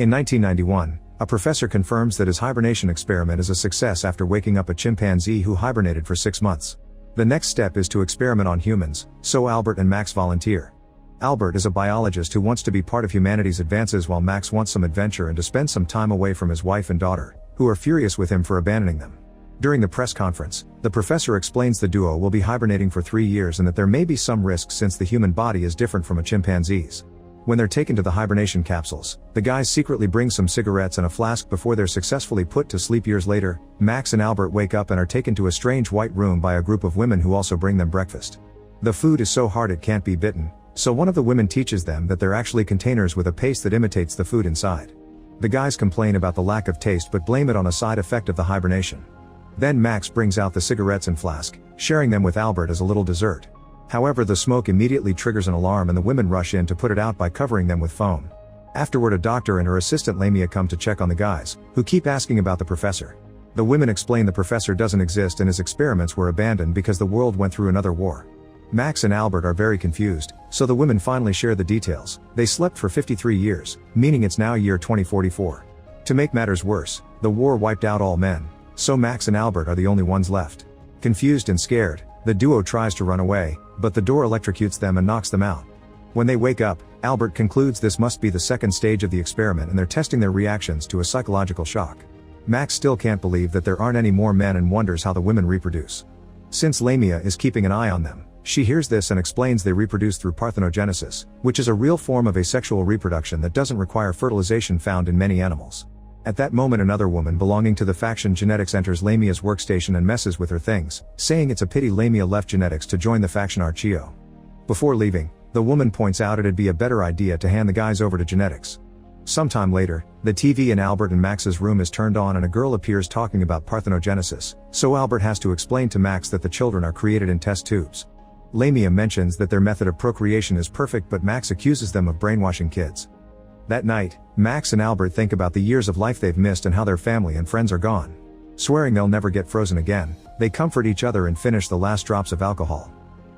In 1991, a professor confirms that his hibernation experiment is a success after waking up a chimpanzee who hibernated for 6 months. The next step is to experiment on humans, so Albert and Max volunteer. Albert is a biologist who wants to be part of humanity's advances while Max wants some adventure and to spend some time away from his wife and daughter, who are furious with him for abandoning them. During the press conference, the professor explains the duo will be hibernating for 3 years and that there may be some risks since the human body is different from a chimpanzee's. When they're taken to the hibernation capsules, the guys secretly bring some cigarettes and a flask before they're successfully put to sleep. Years later, Max and Albert wake up and are taken to a strange white room by a group of women who also bring them breakfast. The food is so hard it can't be bitten, so one of the women teaches them that they're actually containers with a paste that imitates the food inside. The guys complain about the lack of taste but blame it on a side effect of the hibernation. Then Max brings out the cigarettes and flask, sharing them with Albert as a little dessert. However, the smoke immediately triggers an alarm and the women rush in to put it out by covering them with foam. Afterward, a doctor and her assistant Lamia come to check on the guys, who keep asking about the professor. The women explain the professor doesn't exist and his experiments were abandoned because the world went through another war. Max and Albert are very confused, so the women finally share the details. They slept for 53 years, meaning it's now year 2044. To make matters worse, the war wiped out all men, so Max and Albert are the only ones left. Confused and scared, the duo tries to run away, but the door electrocutes them and knocks them out. When they wake up, Albert concludes this must be the second stage of the experiment and they're testing their reactions to a psychological shock. Max still can't believe that there aren't any more men and wonders how the women reproduce. Since Lamia is keeping an eye on them, she hears this and explains they reproduce through parthenogenesis, which is a real form of asexual reproduction that doesn't require fertilization found in many animals. At that moment, another woman belonging to the faction Genetics enters Lamia's workstation and messes with her things, saying it's a pity Lamia left Genetics to join the faction Archeo. Before leaving, the woman points out it'd be a better idea to hand the guys over to Genetics. Sometime later, the TV in Albert and Max's room is turned on and a girl appears talking about parthenogenesis, so Albert has to explain to Max that the children are created in test tubes. Lamia mentions that their method of procreation is perfect, but Max accuses them of brainwashing kids. That night, Max and Albert think about the years of life they've missed and how their family and friends are gone. Swearing they'll never get frozen again, they comfort each other and finish the last drops of alcohol.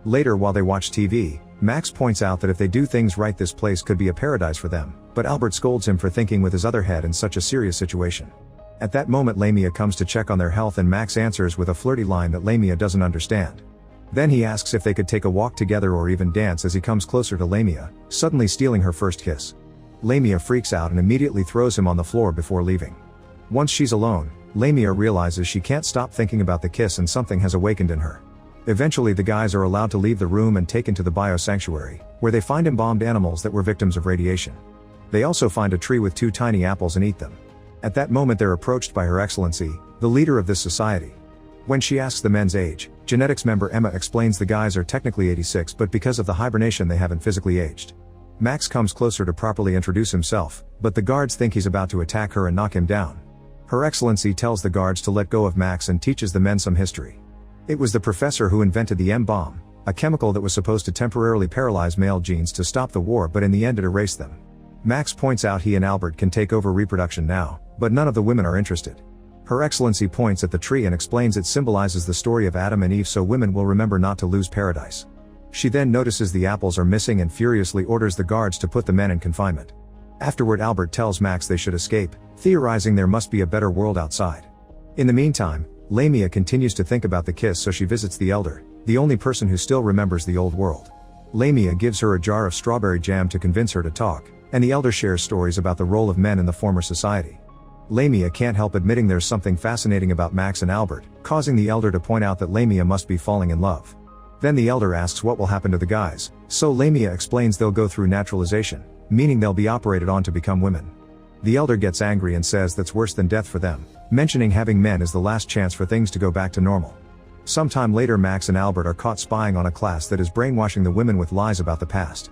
Later, while they watch TV, Max points out that if they do things right, this place could be a paradise for them, but Albert scolds him for thinking with his other head in such a serious situation. At that moment, Lamia comes to check on their health and Max answers with a flirty line that Lamia doesn't understand. Then he asks if they could take a walk together or even dance as he comes closer to Lamia, suddenly stealing her first kiss. Lamia freaks out and immediately throws him on the floor before leaving. Once she's alone, Lamia realizes she can't stop thinking about the kiss and something has awakened in her. Eventually, the guys are allowed to leave the room and taken to the biosanctuary, where they find embalmed animals that were victims of radiation. They also find a tree with 2 tiny apples and eat them. At that moment, they're approached by Her Excellency, the leader of this society. When she asks the men's age, Genetics member Emma explains the guys are technically 86, but because of the hibernation they haven't physically aged. Max comes closer to properly introduce himself, but the guards think he's about to attack her and knock him down. Her Excellency tells the guards to let go of Max and teaches the men some history. It was the professor who invented the M-bomb, a chemical that was supposed to temporarily paralyze male genes to stop the war, but in the end it erased them. Max points out he and Albert can take over reproduction now, but none of the women are interested. Her Excellency points at the tree and explains it symbolizes the story of Adam and Eve so women will remember not to lose paradise. She then notices the apples are missing and furiously orders the guards to put the men in confinement. Afterward, Albert tells Max they should escape, theorizing there must be a better world outside. In the meantime, Lamia continues to think about the kiss, so she visits the elder, the only person who still remembers the old world. Lamia gives her a jar of strawberry jam to convince her to talk, and the elder shares stories about the role of men in the former society. Lamia can't help admitting there's something fascinating about Max and Albert, causing the elder to point out that Lamia must be falling in love. Then the elder asks what will happen to the guys, so Lamia explains they'll go through naturalization, meaning they'll be operated on to become women. The elder gets angry and says that's worse than death for them, mentioning having men is the last chance for things to go back to normal. Sometime later, Max and Albert are caught spying on a class that is brainwashing the women with lies about the past.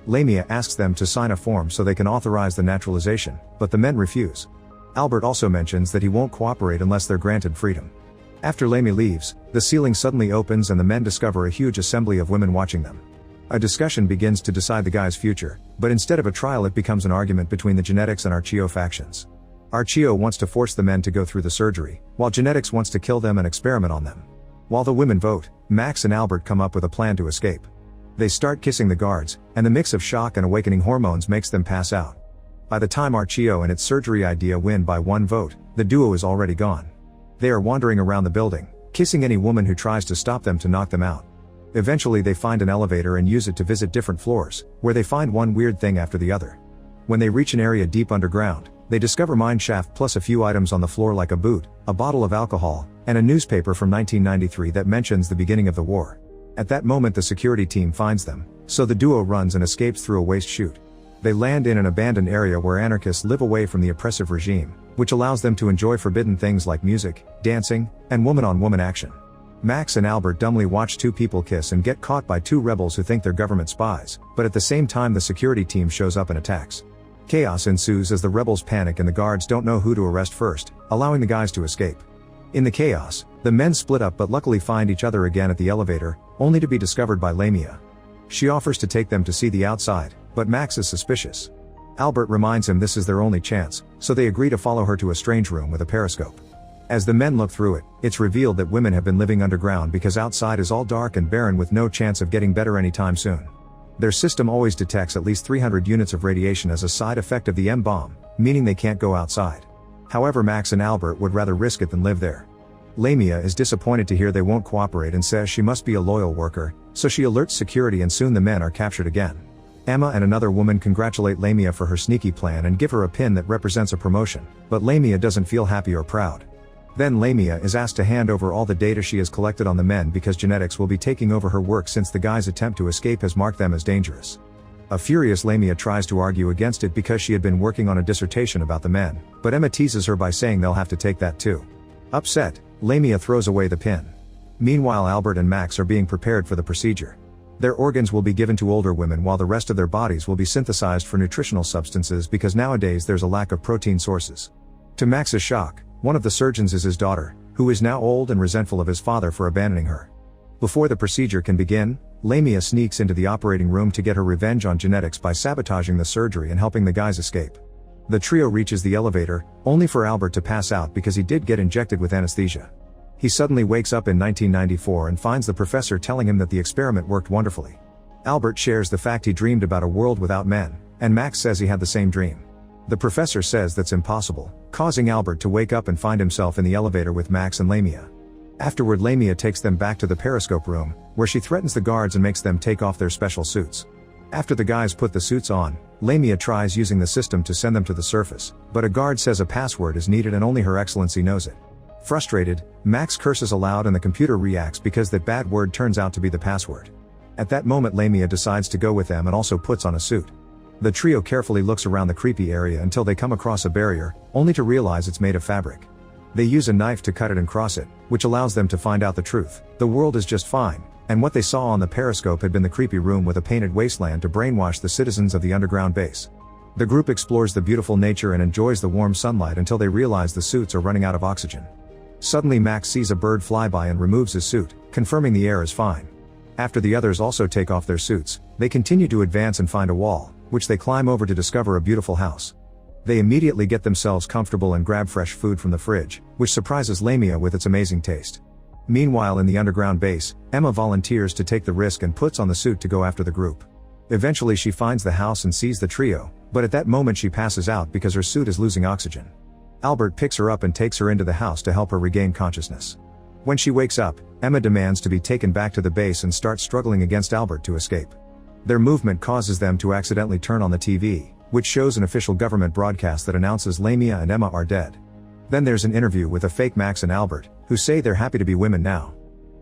Lamia asks them to sign a form so they can authorize the naturalization, but the men refuse. Albert also mentions that he won't cooperate unless they're granted freedom. After Lamia leaves, the ceiling suddenly opens and the men discover a huge assembly of women watching them. A discussion begins to decide the guy's future, but instead of a trial it becomes an argument between the Genetics and Archeo factions. Archeo wants to force the men to go through the surgery, while Genetics wants to kill them and experiment on them. While the women vote, Max and Albert come up with a plan to escape. They start kissing the guards, and the mix of shock and awakening hormones makes them pass out. By the time Archio and its surgery idea win by 1 vote, the duo is already gone. They are wandering around the building, kissing any woman who tries to stop them to knock them out. Eventually they find an elevator and use it to visit different floors, where they find one weird thing after the other. When they reach an area deep underground, they discover mine shaft plus a few items on the floor like a boot, a bottle of alcohol, and a newspaper from 1993 that mentions the beginning of the war. At that moment the security team finds them, so the duo runs and escapes through a waste chute. They land in an abandoned area where anarchists live away from the oppressive regime, which allows them to enjoy forbidden things like music, dancing, and woman-on-woman action. Max and Albert dumbly watch 2 people kiss and get caught by 2 rebels who think they're government spies, but at the same time the security team shows up and attacks. Chaos ensues as the rebels panic and the guards don't know who to arrest first, allowing the guys to escape. In the chaos, the men split up but luckily find each other again at the elevator, only to be discovered by Lamia. She offers to take them to see the outside, but Max is suspicious. Albert reminds him this is their only chance, so they agree to follow her to a strange room with a periscope. As the men look through it, it's revealed that women have been living underground because outside is all dark and barren with no chance of getting better anytime soon. Their system always detects at least 300 units of radiation as a side effect of the M-bomb, meaning they can't go outside. However, Max and Albert would rather risk it than live there. Lamia is disappointed to hear they won't cooperate and says she must be a loyal worker, so she alerts security and soon the men are captured again. Emma and another woman congratulate Lamia for her sneaky plan and give her a pin that represents a promotion, but Lamia doesn't feel happy or proud. Then Lamia is asked to hand over all the data she has collected on the men because genetics will be taking over her work since the guys' attempt to escape has marked them as dangerous. A furious Lamia tries to argue against it because she had been working on a dissertation about the men, but Emma teases her by saying they'll have to take that too. Upset, Lamia throws away the pin. Meanwhile, Albert and Max are being prepared for the procedure. Their organs will be given to older women while the rest of their bodies will be synthesized for nutritional substances because nowadays there's a lack of protein sources. To Max's shock, one of the surgeons is his daughter, who is now old and resentful of his father for abandoning her. Before the procedure can begin, Lamia sneaks into the operating room to get her revenge on genetics by sabotaging the surgery and helping the guys escape. The trio reaches the elevator, only for Albert to pass out because he did get injected with anesthesia. He suddenly wakes up in 1994 and finds the professor telling him that the experiment worked wonderfully. Albert shares the fact he dreamed about a world without men, and Max says he had the same dream. The professor says that's impossible, causing Albert to wake up and find himself in the elevator with Max and Lamia. Afterward, Lamia takes them back to the periscope room, where she threatens the guards and makes them take off their special suits. After the guys put the suits on, Lamia tries using the system to send them to the surface, but a guard says a password is needed and only Her Excellency knows it. Frustrated, Max curses aloud and the computer reacts because that bad word turns out to be the password. At that moment, Lamia decides to go with them and also puts on a suit. The trio carefully looks around the creepy area until they come across a barrier, only to realize it's made of fabric. They use a knife to cut it and cross it, which allows them to find out the truth. The world is just fine, and what they saw on the periscope had been the creepy room with a painted wasteland to brainwash the citizens of the underground base. The group explores the beautiful nature and enjoys the warm sunlight until they realize the suits are running out of oxygen. Suddenly Max sees a bird fly by and removes his suit, confirming the air is fine. After the others also take off their suits, they continue to advance and find a wall, which they climb over to discover a beautiful house. They immediately get themselves comfortable and grab fresh food from the fridge, which surprises Lamia with its amazing taste. Meanwhile, in the underground base, Emma volunteers to take the risk and puts on the suit to go after the group. Eventually she finds the house and sees the trio, but at that moment she passes out because her suit is losing oxygen. Albert picks her up and takes her into the house to help her regain consciousness. When she wakes up, Emma demands to be taken back to the base and starts struggling against Albert to escape. Their movement causes them to accidentally turn on the TV, which shows an official government broadcast that announces Lamia and Emma are dead. Then there's an interview with a fake Max and Albert, who say they're happy to be women now.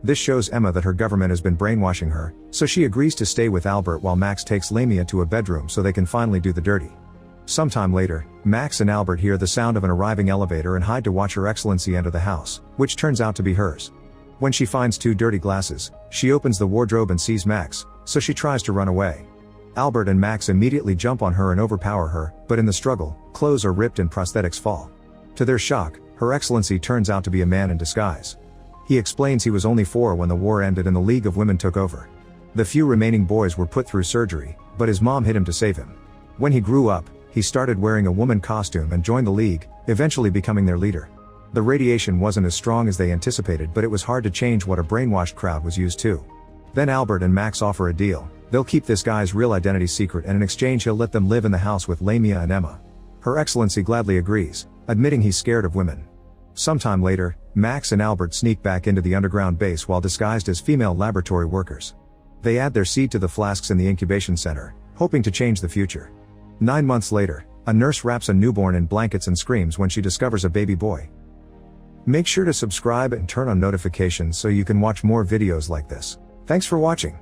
This shows Emma that her government has been brainwashing her, so she agrees to stay with Albert while Max takes Lamia to a bedroom so they can finally do the dirty. Sometime later, Max and Albert hear the sound of an arriving elevator and hide to watch Her Excellency enter the house, which turns out to be hers. When she finds 2 dirty glasses, she opens the wardrobe and sees Max, so she tries to run away. Albert and Max immediately jump on her and overpower her, but in the struggle, clothes are ripped and prosthetics fall. To their shock, Her Excellency turns out to be a man in disguise. He explains he was only 4 when the war ended and the League of Women took over. The few remaining boys were put through surgery, but his mom hid him to save him. When he grew up, he started wearing a woman costume and joined the League, eventually becoming their leader. The radiation wasn't as strong as they anticipated, but it was hard to change what a brainwashed crowd was used to. Then Albert and Max offer a deal. They'll keep this guy's real identity secret and in exchange he'll let them live in the house with Lamia and Emma. Her Excellency gladly agrees, admitting he's scared of women. Sometime later, Max and Albert sneak back into the underground base while disguised as female laboratory workers. They add their seed to the flasks in the incubation center, hoping to change the future. 9 months later, a nurse wraps a newborn in blankets and screams when she discovers a baby boy. Make sure to subscribe and turn on notifications so you can watch more videos like this. Thanks for watching.